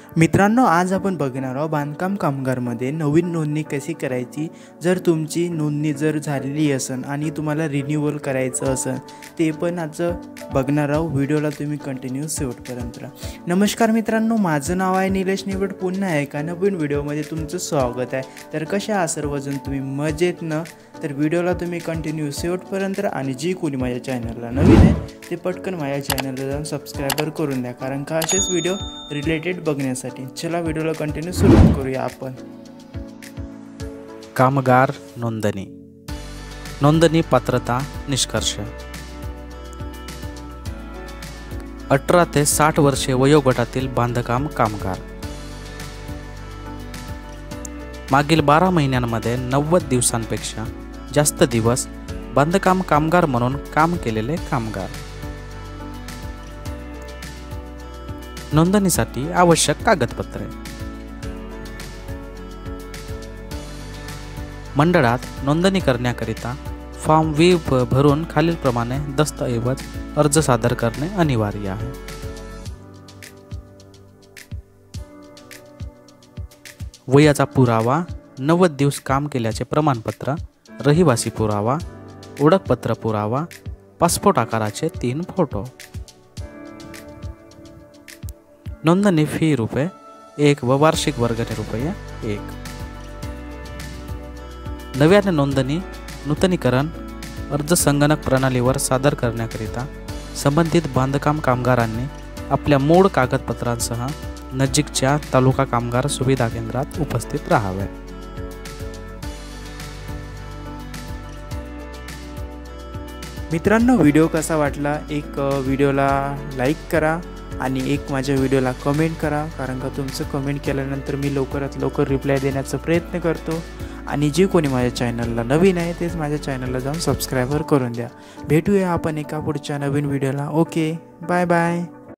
मित्रांनो, आज आपण बघणार आहोत बांधकाम कामगारमध्ये नवीन नोंदणी कशी करायची। जर तुमची नोंदणी झालेली असेल आणि तुम्हाला रिन्यूअल करायचं असेल ते पण आज बघणार आहोत। व्हिडिओला तुम्ही कंटिन्यू शेवटपर्यंत राहा। नमस्कार मित्रांनो, माझं नाव आहे निलेश निवड। पुन्हा एका नवीन व्हिडिओमध्ये तुमचं स्वागत आहे। तर कशा आहात सर्वजण, तुम्ही मजेत ना? तर व्हिडिओला तुम्ही कंटिन्यू शेवटपर्यंत राहा आणि जी कोणी माझ्या चॅनलला नवीन आहे ते पटकन माझ्या चॅनलला जाऊन सबस्क्राइबर करून द्या, कारण का असेच व्हिडिओ रिलेटेड बघण्यासाठी। चला व्हिडिओला कंटिन्यू सुरू करूया आपण। कामगार नोंदणी, नोंदणी पात्रता निष्कर्ष। 18 ते 60 वर्षे वयोगटातील बांधकाम कामगार मागील 12 महिन्यांमध्ये 90 दिवसांपेक्षा जास्त दिवस बांधकाम कामगार म्हणून काम केलेले कामगार। नोंदणीसाठी आवश्यक कागदपत्रे। मंडळात नोंदणी करण्याकरिता फॉर्म 20 भरून खालीलप्रमाणे दस्तऐवज अर्ज सादर करणे अनिवार्य आहे। वयाचा पुरावा, 90 दिवस काम केल्याचे प्रमाणपत्र, रहिवासी पुरावा, ओळखपत्र पुरावा, पासपोर्ट आकाराचे 3 फोटो। नोंदणी फी ₹1 व वार्षिक वर्गणी ₹1। नव्याने नोंदणी नूतनीकरण अर्ज संगणक प्रणालीवर सादर करण्याकरिता संबंधित बांधकाम कामगारांनी आपल्या मूळ कागदपत्रांसह नजीकच्या तालुका कामगार सुविधा केंद्रात उपस्थित राहावे। मित्रांनो, व्हिडिओ कसा वाटला? एक व्हिडिओला लाईक करा आणि एक माझ्या व्हिडिओला कमेंट करा, कारण का तुमचं कमेंट केल्यानंतर मी लवकरात लवकर रिप्लाय देण्याचा प्रयत्न करतो। आणि जे कोणी माझ्या चॅनलला नवीन आहे तेच माझ्या चॅनलला जाऊन सबस्क्राइबर करून द्या। भेटूया आपण एका पुढच्या नवीन व्हिडिओला। Okay, bye bye.